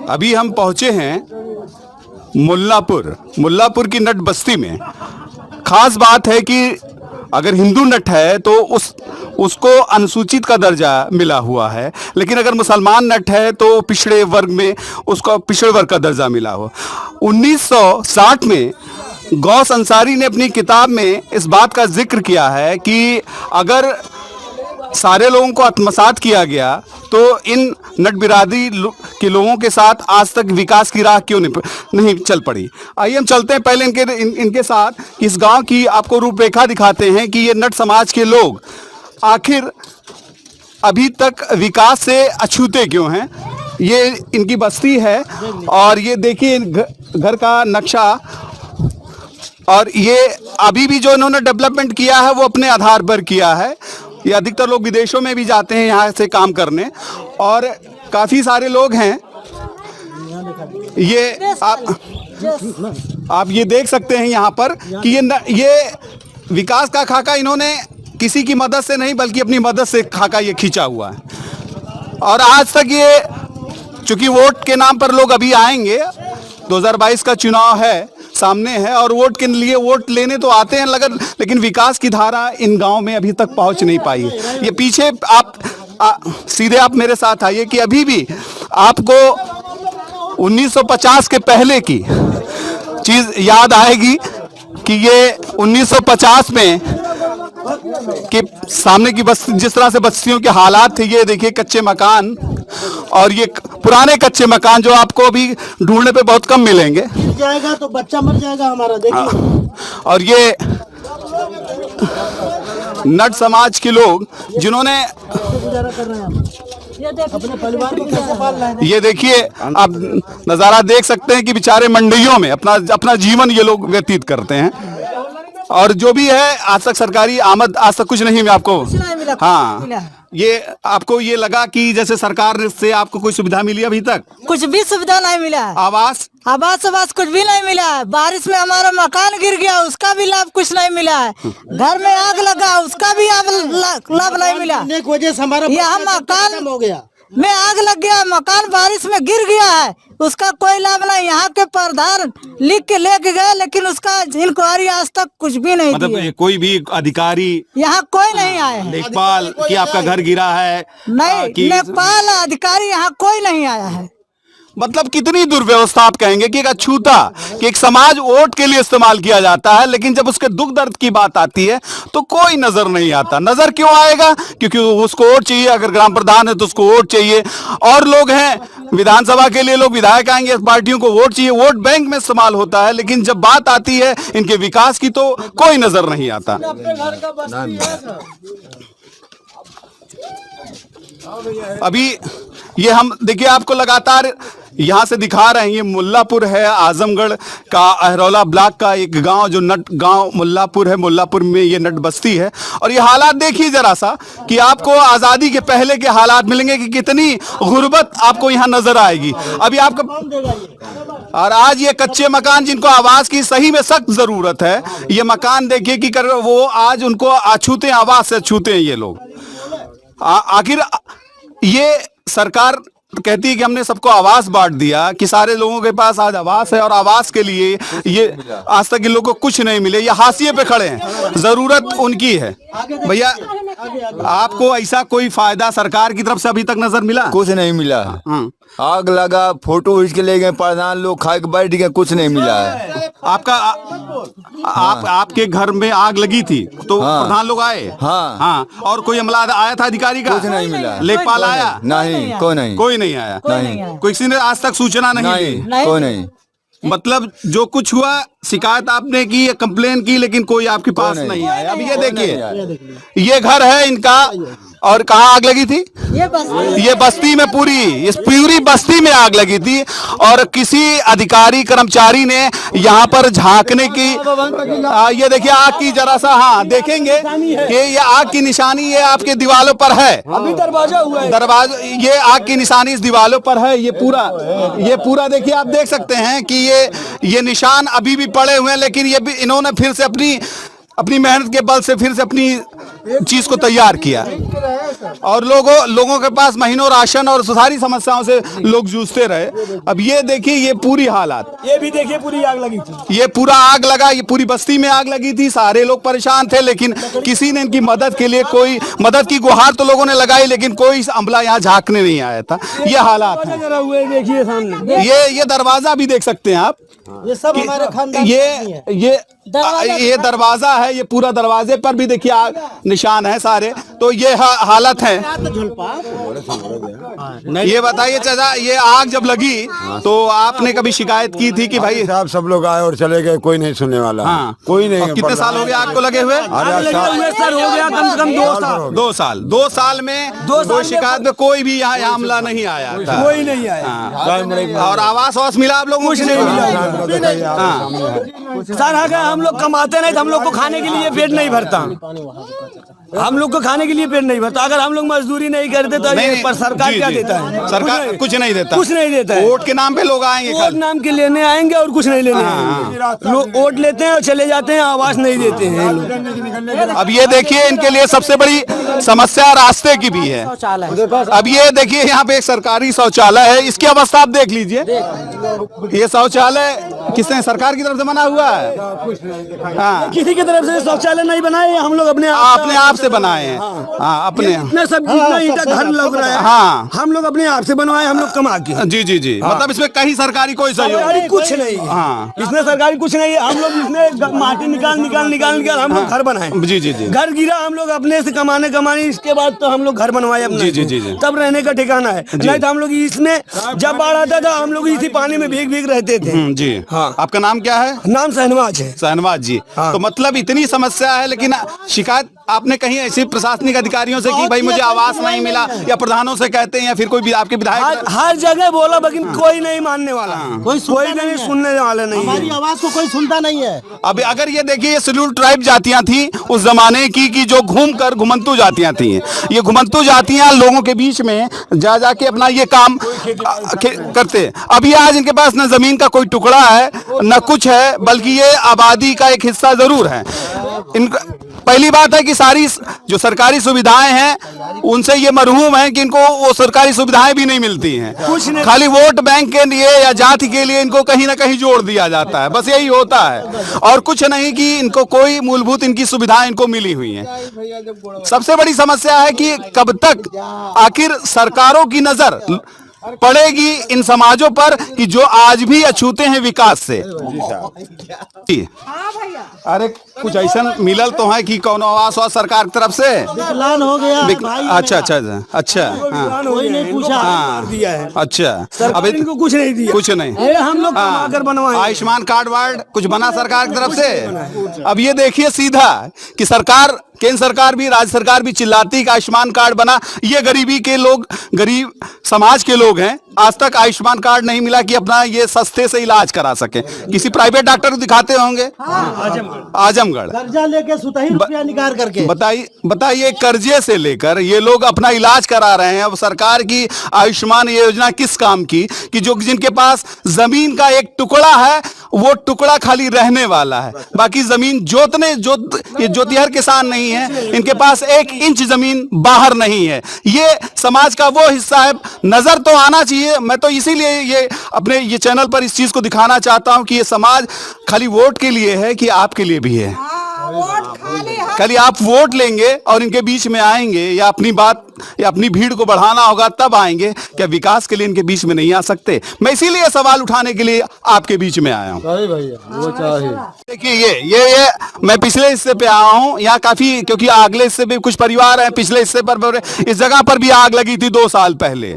अभी हम पहुंचे हैं मुल्लापुर की नट बस्ती में। खास बात है कि अगर हिंदू नट है तो उसको अनुसूचित का दर्जा मिला हुआ है, लेकिन अगर मुसलमान नट है तो पिछड़े वर्ग में उसको पिछड़े वर्ग का दर्जा मिला हो। 1960 में गौस अंसारी ने अपनी किताब में इस बात का जिक्र किया है कि अगर सारे लोगों को आत्मसात किया गया तो इन नट बिरादरी के लोगों के साथ आज तक विकास की राह क्यों नहीं चल पड़ी। आइए हम चलते हैं पहले इनके साथ इस गांव की आपको रूपरेखा दिखाते हैं कि ये नट समाज के लोग आखिर अभी तक विकास से अछूते क्यों हैं। ये इनकी बस्ती है और ये देखिए घर का नक्शा, और ये अभी भी जो इन्होंने डेवलपमेंट किया है वो अपने आधार पर किया है। ये अधिकतर लोग विदेशों में भी जाते हैं यहाँ से काम करने, और काफ़ी सारे लोग हैं। ये आप ये देख सकते हैं यहाँ पर कि ये विकास का खाका इन्होंने किसी की मदद से नहीं बल्कि अपनी मदद से खाका ये खींचा हुआ है। और आज तक ये चूंकि वोट के नाम पर लोग अभी आएंगे, 2022 का चुनाव है सामने है और वोट के लिए वोट लेने तो आते हैं, लेकिन विकास की धारा इन गांव में अभी तक पहुंच नहीं पाई है। ये पीछे आप सीधे आप मेरे साथ आइए कि अभी भी आपको 1950 के पहले की चीज याद आएगी कि ये 1950 में कि सामने की बस्ती जिस तरह से बस्तियों के हालात थे। ये देखिए कच्चे मकान, और ये पुराने कच्चे मकान जो आपको अभी ढूंढने पे बहुत कम मिलेंगे। गिर जाएगा तो बच्चा मर जाएगा हमारा, देखिए। और ये नट समाज के लोग जिन्होंने गुजारा कर रहे हैं अपने परिवार को कैसे पाल रहे हैं। ये देखिए आप नज़ारा देख सकते हैं कि बेचारे मंडियों में अपना जीवन ये लोग व्यतीत करते हैं। और जो भी है आज तक सरकारी आमद आज तक कुछ नहीं आपको मिला। हाँ, ये आपको ये लगा कि जैसे सरकार से आपको कोई सुविधा मिली अभी तक? कुछ भी सुविधा नहीं मिला है। आवास कुछ भी नहीं मिला है। बारिश में हमारा मकान गिर गया, उसका भी लाभ कुछ नहीं मिला है। घर में आग लगा, उसका भी लाभ नहीं मिला। एक वजह से हमारा यहाँ मकान हो गया में आग लग गया, मकान बारिश में गिर गया है, उसका कोई लाभ नहीं। यहाँ के प्रधान लिख के लेके गए, लेकिन उसका इंक्वायरी आज तक कुछ भी नहीं मतलब दिया। कोई भी अधिकारी यहाँ कोई नहीं आया है। लेखपाल कि आपका घर गिरा है नहीं, लेखपाल अधिकारी यहाँ कोई नहीं आया है। मतलब कितनी दुर्व्यवस्था आप कहेंगे कि एक अछूता कि एक समाज वोट के लिए इस्तेमाल किया जाता है, लेकिन जब उसके दुख दर्द की बात आती है तो कोई नजर नहीं आता। नजर क्यों आएगा? क्योंकि उसको वोट चाहिए। अगर ग्राम प्रधान है तो उसको वोट चाहिए, और लोग हैं विधानसभा के लिए लोग विधायक आएंगे, पार्टियों को वोट चाहिए, वोट बैंक में इस्तेमाल होता है। लेकिन जब बात आती है इनके विकास की तो कोई नजर नहीं आता। अभी ये हम देखिए आपको लगातार यहाँ से दिखा रहे हैं। ये मुल्लापुर है, आजमगढ़ का अहरौला ब्लॉक का एक गांव जो नट गांव मुल्लापुर है। मुल्लापुर में ये नट बस्ती है, और ये हालात देखिए जरा सा कि आपको आज़ादी के पहले के हालात मिलेंगे कि कितनी गुर्बत आपको यहाँ नजर आएगी। अभी आपको और आज ये कच्चे मकान जिनको आवास की सही में सख्त जरूरत है, ये मकान देखिए कि वो आज उनको अछूते हैं, आवास से अछूते हैं ये लोग। आखिर ये सरकार कहती है कि हमने सबको आवास बांट दिया, कि सारे लोगों के पास आज आवास है, और आवास के लिए ये आज तक इन लोगों को कुछ नहीं मिले। ये हाशिए पे खड़े हैं, जरूरत उनकी है। भैया आपको ऐसा कोई फायदा सरकार की तरफ से अभी तक नजर मिला? कुछ नहीं मिला। आग लगा, फोटो खींच के ले गए प्रधान लोग, खा के बैठ गए, कुछ नहीं मिला है। आपके घर में आग लगी थी तो हाँ। प्रधान लोग आए? हाँ। और कोई अमला आया था अधिकारी का? कुछ नहीं मिला। लेखपाल आया? नहीं, कोई नहीं आया। नहीं, किसी ने आज तक सूचना नहीं दी? कोई नहीं। मतलब जो कुछ हुआ शिकायत आपने की, कंप्लेन की, लेकिन कोई आपके पास नहीं आया। अब ये देखिए ये घर है इनका, और कहाँ आग लगी थी? ये बस्ती में, इस पूरी बस्ती में आग लगी थी, और किसी अधिकारी कर्मचारी ने यहाँ पर झांकने की ये देखिए आग की जरा सा, हाँ देखेंगे कि ये आग की निशानी ये आपके दीवालों पर है। अभी दरवाजा हुआ है, दरवाजा, ये आग की निशानी इस दीवालों पर है। ये पूरा देखिए, आप देख सकते हैं कि ये निशान अभी भी पड़े हुए हैं, लेकिन ये भी इन्होंने फिर से अपनी मेहनत के बल से फिर से अपनी चीज को तैयार किया और लोगों के पास महीनों राशन और सारी समस्याओं से लोग जूझते रहे। अब ये देखिए ये पूरी हालात, ये भी देखिए पूरी आग लगी थी, ये पूरा आग लगा, ये पूरी बस्ती में आग लगी थी, सारे लोग परेशान थे, लेकिन किसी ने इनकी मदद के लिए कोई मदद की गुहार तो लोगों ने लगाई, लेकिन कोई अमला यहाँ झांकने नहीं आया था। ये हालात हैं। जरा हुए देखिए सामने, ये दरवाजा भी देख सकते हैं आप, ये सब हमारे खानदान ये दरवाजा है, ये पूरा दरवाजे पर भी देखिए आग निशान है सारे। तो ये हालत है। ये बताइए चाचा, ये आग जब लगी तो आपने कभी शिकायत की थी कि भाई साहब सब लोग आए और चले गए, कोई नहीं सुनने वाला। हाँ, कोई नहीं। और कितने साल हो गए आग को लगे हुए? सर हो गया कम से कम 2 साल। 2 साल में कोई शिकायत में कोई भी यहाँ हमला नहीं आया था, कोई नहीं आया। हाँ। और आवास मिला आप लोगों को? कुछ नहीं मिला। सर अगर हम लोग कमाते नहीं तो हम लोग को खाने के लिए पेट नहीं भरता, हम लोग को खाने के लिए पेट नहीं भरता। अगर हम लोग मजदूरी नहीं करते तो नहीं, पर सरकार क्या देता है? सरकार कुछ नहीं देता, कुछ नहीं देता है। वोट के नाम पे लोग आएंगे, वोट नाम के लेने आएंगे और कुछ नहीं लेने आएंगे। लोग वोट लेते हैं और चले जाते हैं, आवाज नहीं देते हैं। अब ये देखिए इनके लिए सबसे बड़ी समस्या रास्ते की भी है। अब ये देखिए यहाँ पे एक सरकारी शौचालय है, इसकी अवस्था आप देख लीजिए। ये शौचालय किसने, सरकार की तरफ से बना हुआ है? हाँ, किसी की तरफ से शौचालय नहीं बनाए, हम लोग अपने आप से बनाए हैं। हाँ, अपने इतना सब जितना ईंटा घर लग रहा है, हाँ, हम लोग अपने आप से बनवाए, हम लोग कमा के। जी जी जी, मतलब इसमें कहीं सरकारी कोई सहयोग सरकारी कुछ नहीं है। हाँ, इसमें सरकारी कुछ नहीं है। हम लोग इसमें माटी निकाल हम लोग घर बनाए। जी जी जी, घर गिरा, हम लोग अपने से कमाने इसके बाद तो हम लोग घर बनवाए अपने। जी जी जी जी, तब रहने का ठिकाना है। नहीं तो हम लोग इसमें जब बाढ़ आता था हम लोग इसी पानी में भीग रहते थे। जी हाँ। आपका नाम क्या है? नाम शहनवाज है। शहनवाज जी। तो मतलब इतनी समस्या है, लेकिन शिकायत आपने कहीं ऐसी प्रशासनिक अधिकारियों से की भाई मुझे आवास नहीं मिला, या प्रधानों से कहते हैं, या फिर कोई भी आपके विधायक? हर जगह बोला, लेकिन कोई नहीं मानने वाला, कोई नहीं सुनने वाला नहीं है। हमारी आवाज को कोई सुनता नहीं है। अब अगर ये देखिए ये शेड्यूल ट्राइब जातियां थी उस जमाने की जो घुमंतू जातियां थी। ये घुमंतू जातियां लोगों के बीच में जाके अपना ये काम करते। अभी आज इनके पास न जमीन का कोई टुकड़ा है न कुछ है, बल्कि ये आबादी का एक हिस्सा जरूर है। इनका पहली बात है कि सारी जो सरकारी सुविधाएं हैं उनसे ये मरहूम हैं कि इनको वो सरकारी सुविधाएं भी नहीं मिलती हैं। खाली वोट बैंक के लिए या जाति के लिए इनको कहीं ना कहीं जोड़ दिया जाता है, बस यही होता है, और कुछ नहीं कि इनको कोई मूलभूत इनकी सुविधाएं इनको मिली हुई हैं। सबसे बड़ी समस्या है कि कब तक आखिर सरकारों की नजर पड़ेगी इन समाजों पर कि जो आज भी अछूते हैं विकास से। अरे कुछ ऐसा मिलल तो है कि कौन आवास हुआ सरकार की तरफ से? विकलांग हो गया भाई। अच्छा, हाँ, कोई नहीं पूछा। हाँ, दिया है अच्छा, अब इनको कुछ नहीं दिया, कुछ नहीं। हम लोग कमा कर बनवाए। आयुष्मान कार्ड वार्ड कुछ बना सरकार की तरफ से? अब ये देखिए सीधा कि सरकार, केंद्र सरकार भी राज्य सरकार भी चिल्लाती कि आयुष्मान कार्ड बना। ये गरीबी के लोग, गरीब समाज के लोग हैं, आज तक आयुष्मान कार्ड नहीं मिला कि अपना ये सस्ते से इलाज करा सके। किसी प्राइवेट डॉक्टर को दिखाते होंगे आजमगढ़, कर्जा लेके सुतही रुपया निकाल करके। बताइए कर्जे से लेकर ये लोग अपना इलाज करा रहे हैं। अब सरकार की आयुष्मान योजना किस काम की कि जो जिनके पास जमीन का एक टुकड़ा है वो टुकड़ा खाली रहने वाला है, बाकी जमीन ये जोतिहर किसान नहीं है, इनके पास 1 इंच जमीन बाहर नहीं है। ये समाज का वो हिस्सा है, नजर तो आना चाहिए। मैं तो इसीलिए ये अपने ये चैनल पर इस चीज को दिखाना चाहता हूं कि ये समाज खाली वोट के लिए है कि आपके लिए भी है। खाली आप वोट लेंगे और इनके बीच में आएंगे या अपनी बात या अपनी भीड़ को बढ़ाना होगा तब आएंगे, क्या विकास के लिए इनके बीच में नहीं आ सकते? मैं इसीलिए सवाल उठाने के लिए आपके बीच में आया हूँ। देखिए ये मैं पिछले हिस्से पे आया हूँ, यहाँ काफी, क्योंकि अगले हिस्से पे कुछ परिवार हैं, पिछले हिस्से पर इस जगह पर भी आग लगी थी 2 साल पहले,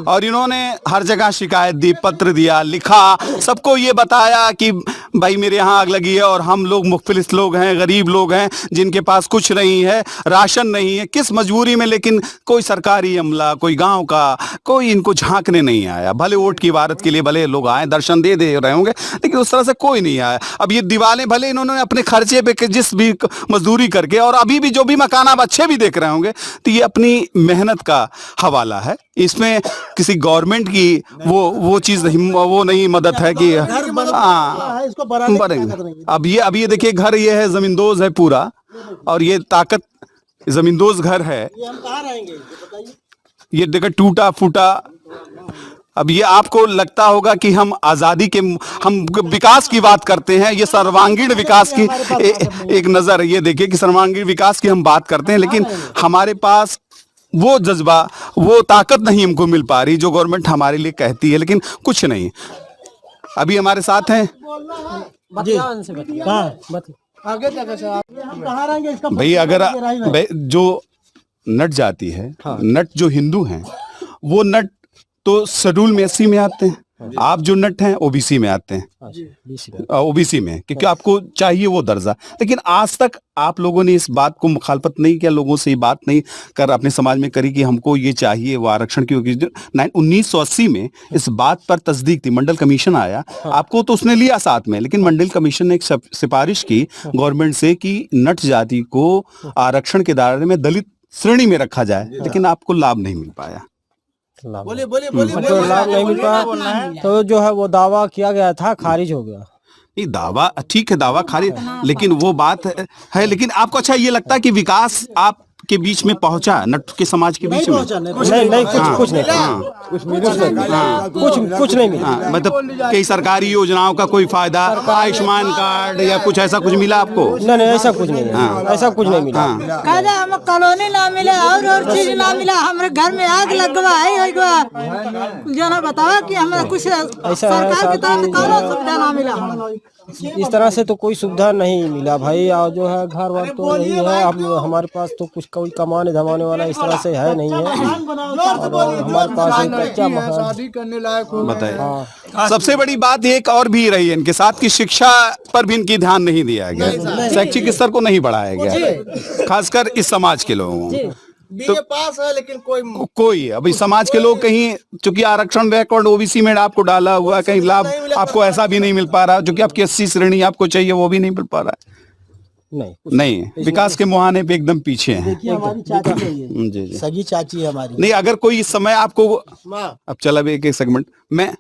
और इन्होंने हर जगह शिकायत दी, पत्र दिया, लिखा, सबको ये बताया कि भाई मेरे यहाँ आग लगी है और हम लोग मुख्तलिफ लोग हैं, गरीब लोग हैं जिनके पास कुछ नहीं है, राशन नहीं है, किस मजबूरी में, लेकिन कोई सरकारी अमला, कोई गांव का कोई इनको झांकने नहीं आया। भले वोट की इबारत के लिए भले लोग आए, दर्शन दे रहे होंगे, लेकिन उस तरह से कोई नहीं आया। अब ये दीवारें भले इन्होंने अपने खर्चे पे जिस भी मजदूरी करके, और अभी भी जो भी मकान आप अच्छे भी देख रहे होंगे, तो ये अपनी मेहनत का हवाला है। इसमें किसी गवर्नमेंट की वो चीज नहीं, वो नहीं मदद है कि अब ये देखिए घर ये है, जमींदोज है पूरा, और ये ताकत जमींदोज घर है, ये हम कहाँ रहेंगे ये बताइए। ये देखो टूटा फूटा। अब ये आपको लगता होगा कि हम आज़ादी के, हम विकास की बात करते हैं, ये सर्वांगीण विकास की एक नज़र है। ये देखिए कि सर्वांगीण विकास की हम बात करते हैं, लेकिन हमारे पास वो जज्बा, वो ताकत नहीं हमको मिल पा रही जो गवर्नमेंट हमारे लिए कहती है, लेकिन कुछ नहीं। अभी हमारे साथ हैं आगे जगह से हम कहाँ रहेंगे इसका भाई, अगर जो नट जाति है, नट जो हिंदू हैं, वो नट तो शेड्यूल में 80 में आते हैं। आप जो नट हैं ओबीसी में आते हैं, ओबीसी में, क्योंकि आपको चाहिए वो दर्जा। लेकिन आज तक आप लोगों ने इस बात को मुखालफत नहीं किया, लोगों से ये बात नहीं कर अपने समाज में करी कि हमको ये चाहिए वो आरक्षण, क्योंकि 1980 में इस बात पर तस्दीक थी, मंडल कमीशन आया, आपको तो उसने लिया साथ में, लेकिन मंडल कमीशन ने एक सिफारिश की गवर्नमेंट से कि नट जाति को आरक्षण के दायरे में दलित श्रेणी में रखा जाए, लेकिन आपको लाभ नहीं मिल पाया। बोलिए तो लाभ नहीं मिल पाया, तो जो है वो दावा किया गया था खारिज हो गया। नहीं, दावा ठीक है, दावा खारिज, लेकिन वो बात है। लेकिन आपको अच्छा ये लगता है कि विकास आपके बीच में पहुंचा, नट के समाज के बीच में? नहीं, कुछ नहीं, कुछ नहीं मिला। मतलब कई सरकारी योजनाओं का कोई फायदा, आयुष्मान कार्ड या कुछ ऐसा कुछ मिला आपको? नहीं, ऐसा कुछ नहीं है, ऐसा कुछ नहीं मिला। कहते हम कॉलोनी ना मिले और चीज ना मिला, हमारे घर में आग लगवा है जो ना बतावा कि हमें कुछ सरकार की तरफ से कोनो सुविधा ना मिला। इस तरह से तो कोई सुविधा नहीं मिला भाई। और जो है घर वर तो नहीं है, हमारे पास तो कुछ कोई कमाने धमाने वाला इस तरह से है नहीं है। और हमारे पास एक कच्चा मकान करने लायक हो। बताइए, सबसे बड़ी बात एक और भी रही है इनके साथ कि शिक्षा पर भी इनकी ध्यान नहीं दिया गया, शैक्षिक स्तर को नहीं बढ़ाया गया, खासकर इस समाज के लोगों को। बीए पास है लेकिन कोई अभी समाज के लोग कहीं, चूंकि आरक्षण बैकवर्ड ओबीसी में आपको डाला हुआ, कहीं लाभ आपको ऐसा भी नहीं मिल पा रहा, जो कि आपकी 80 श्रेणी आपको चाहिए वो भी नहीं मिल पा रहा है। नहीं, विकास के मुहाने पे एकदम पीछे हैं। हमारी चाची है ये, जी जी, सगी चाची है हमारी। नहीं, अगर कोई इस समय आपको, अब चला भी एक सेगमेंट में,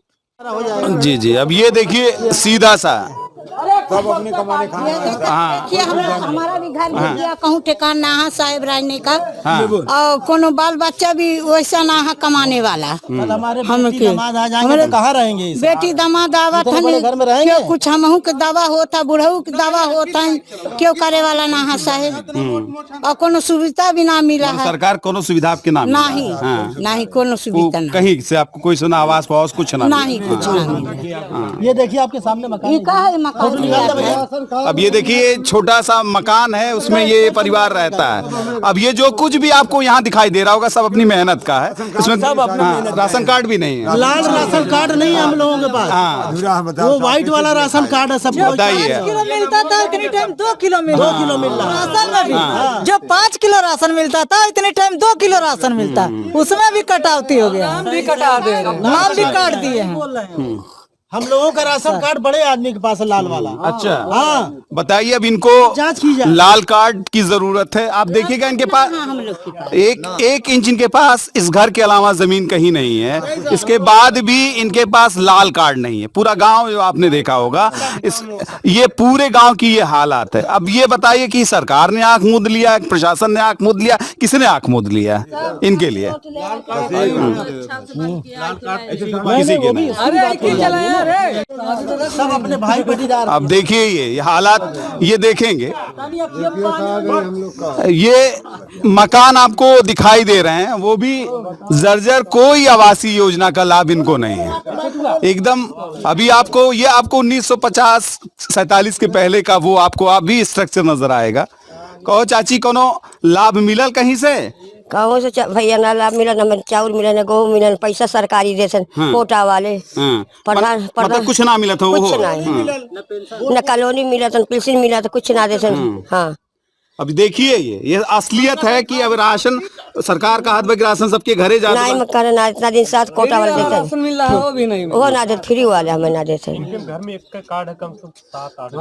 जी, अब ये देखिए सीधा सा, देखिए हमारा भी घर गिर गया, कहूँ ठिकान ना है साहेब राजने का, और कोनो बाल बच्चा भी वैसा ना है कमाने वाला। हमारे बेटी दामाद आ जाएंगे तो कहाँ रहेंगे? बेटी दामाद आवत है, घर में रहेंगे। कुछ हमहू के दावा होता, बुढ़ऊ के दावा होता है, क्यों करे वाला ना है साहेब, और कोनो सुविधा भी ना मिला है। सरकार कोनो सुविधा आपके नाम नहीं कोनो सुविधा नहीं, कहीं से आपको कोई सुना आवास पास कुछ ना? नहीं, कुछ नहीं। ये देखिए आपके सामने मकान ये कहा है मकान? अब ये देखिए छोटा सा मकान है, उसमें ये परिवार रहता है। अब ये जो कुछ भी आपको यहाँ दिखाई दे रहा होगा सब अपनी मेहनत का है, इसमें राशन कार्ड भी नहीं है। लाल राशन कार्ड नहीं है हम लोगों के पास, वो व्हाइट वाला राशन कार्ड है। सब बताइए, 5 किलो मिलता था इतने टाइम 2 किलो मिल रहा राशन में भी, जो 5 किलो राशन मिलता था इतने टाइम 2 किलो राशन मिलता, उसमें भी कटौती हो गया, नाम भी काट दिए हैं। हम लोगों का राशन कार्ड बड़े आदमी के पास है, लाल वाला। अच्छा, हाँ, बताइए, अब इनको जांच की जाए। लाल कार्ड की जरूरत है। आप देखिएगा इनके पास एक इंच इनके पास इस घर के अलावा जमीन कहीं नहीं है, इसके बाद भी इनके पास लाल कार्ड नहीं है। पूरा गांव जो आपने देखा होगा, ये पूरे गांव की ये हालात है। अब ये बताइए कि सरकार ने आंख मूंद लिया, प्रशासन ने आंख मूंद लिया, किसने आंख मूंद लिया इनके लिए? किसी के नहीं। सब अपने भाई बेटीदार। अब देखिए ये हालात, ये देखेंगे, ये मकान आपको दिखाई दे रहे हैं, वो भी जर्जर, कोई आवासीय योजना का लाभ इनको नहीं है एकदम। अभी आपको ये 1950-47 के पहले का वो आपको भी स्ट्रक्चर नजर आएगा। कहो चाची, कोनो लाभ मिलल कहीं से? कहो से भैया ना लाभ मिला, न चाउर मिला, न गेहूँ मिला, न पैसा सरकारी देते कोटा वाले। प्रधान मतलब कुछ ना मिला था, कुछ नहीं, न कॉलोनी मिला था, पेंशन मिला था, कुछ ना देते। हाँ, अब देखिए ये असलियत है कि अब राशन सरकार का हाथ में राशन सबके घरे जा रहा है। नहीं ना, इतना दिन साथ कोटा वाले देते मिल रहा है, वो भी नहीं, वो ना देते, फ्री वाले हमें ना देते। घर में एक कार्ड है, कम से कम 7-8,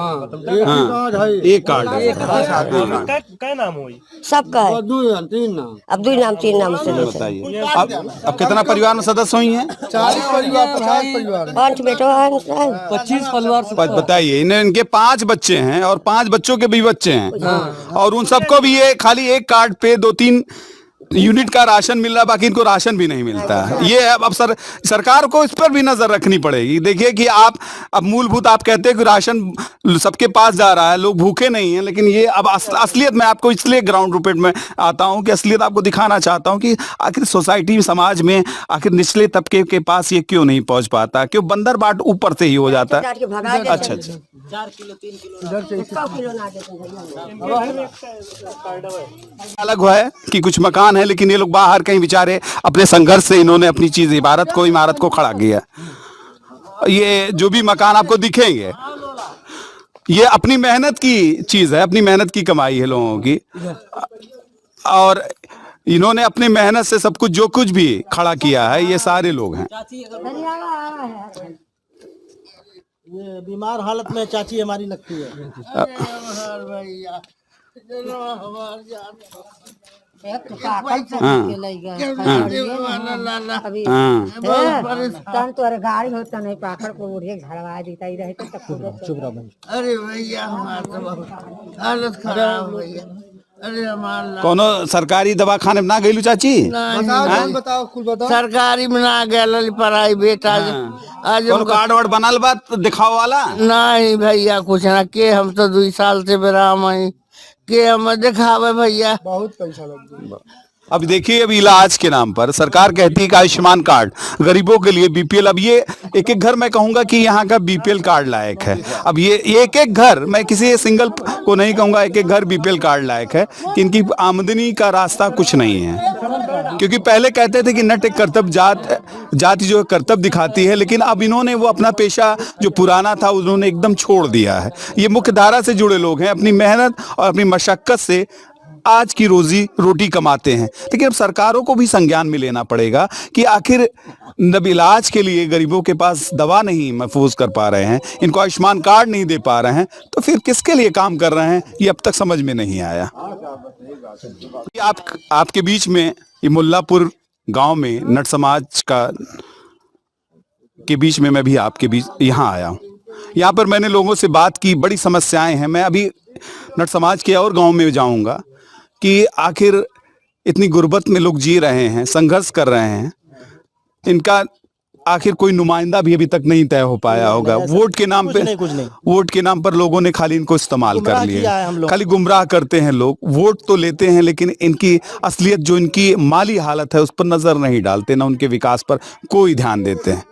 एक कार्ड है। क्या नाम हो सबका है, अब 2 नाम 3 नाम से देते। बताइए, अब कितना परिवार में सदस्य हुई हैं? 40 परिवार, 50 परिवार, 5 बेटो है, 25 परिवार। बताइए, इनके 5 बच्चे हैं और 5 बच्चों के भी बच्चे हैं, और उन सबको भी ये खाली एक कार्ड पे 2-3 यूनिट का राशन मिल रहा है, बाकी इनको राशन भी नहीं मिलता है। ये अब सरकार को इस पर भी नजर रखनी पड़ेगी। देखिए कि आप अब मूलभूत आप कहते हैं कि राशन सबके पास जा रहा है, लोग भूखे नहीं हैं, लेकिन ये अब असलियत मैं आपको इसलिए ग्राउंड रूपेट में आता हूं कि असलियत आपको दिखाना चाहता हूं कि आखिर सोसाइटी समाज में आखिर निचले तबके के पास ये क्यों नहीं पहुंच पाता, क्यों बंदर बाट ऊपर से ही हो जाता है। अच्छा अच्छा, 4 किलो 3 किलो ना अलग हुआ है कि कुछ मकान है, लेकिन ये लोग बाहर कहीं बेचारे अपने संघर्ष से इन्होंने अपनी चीज इमारत को खड़ा किया। ये जो भी मकान आपको दिखेंगे ये अपनी मेहनत की चीज है, अपनी मेहनत की कमाई है लोगों की, और इन्होंने अपनी मेहनत से सब कुछ जो कुछ भी खड़ा किया है ये सारे लोग हैं। ये बीमार हालत में चाची हमारी लगती है। तोरे गाड़ी होता नहीं पाखड़ को उड़े झड़वा देता ही रहे तो चुप रहो। अरे भैया हमारा हालत खराब हो गई। अरे हमारा कोनो सरकारी दवाखाने में ना गईलू चाची? बताओ खुद बताओ। सरकारी में ना गए, प्राइवेट आज कोनो कार्ड वार्ड बनल बा दिखाओ वाला? नहीं भैया कुछ ना के, हम तो 2 साल से बेराम है के हम दिखावे भैया, बहुत पैसा लग गया। अब देखिए, अब इलाज के नाम पर सरकार कहती है कि आयुष्मान कार्ड गरीबों के लिए बीपीएल। अब ये एक एक घर मैं कहूंगा कि यहाँ का बीपीएल कार्ड लायक है। अब ये एक एक घर, मैं किसी सिंगल को नहीं कहूंगा, एक एक घर बीपीएल कार्ड लायक है कि इनकी आमदनी का रास्ता कुछ नहीं है। क्योंकि पहले कहते थे कि नट एक कर्तव्य जाति जो कर्तव्य दिखाती है, लेकिन अब इन्होंने वो अपना पेशा जो पुराना था उन्होंने एकदम छोड़ दिया है। ये मुख्य धारा से जुड़े लोग हैं, अपनी मेहनत और अपनी मशक्कत से आज की रोजी रोटी कमाते हैं। लेकिन अब सरकारों को भी संज्ञान में लेना पड़ेगा कि आखिर जब इलाज के लिए गरीबों के पास दवा नहीं महफूज कर पा रहे हैं, इनको आयुष्मान कार्ड नहीं दे पा रहे हैं, तो फिर किसके लिए काम कर रहे हैं ये अब तक समझ में नहीं आया। आपके बीच में ये मुल्लापुर गांव में नट समाज के बीच में मैं भी आपके बीच यहाँ आया हूँ। यहाँ पर मैंने लोगों से बात की, बड़ी समस्याएं हैं। मैं अभी नट समाज के और गांव में जाऊंगा कि आखिर इतनी गुर्बत में लोग जी रहे हैं, संघर्ष कर रहे हैं, इनका आखिर कोई नुमाइंदा भी अभी तक नहीं तय हो पाया होगा। वोट के नाम पे वोट के नाम पर लोगों ने खाली इनको इस्तेमाल कर लिया, खाली गुमराह करते हैं लोग। वोट तो लेते हैं लेकिन इनकी असलियत जो इनकी माली हालत है उस पर नजर नहीं डालते, ना उनके विकास पर कोई ध्यान देते हैं।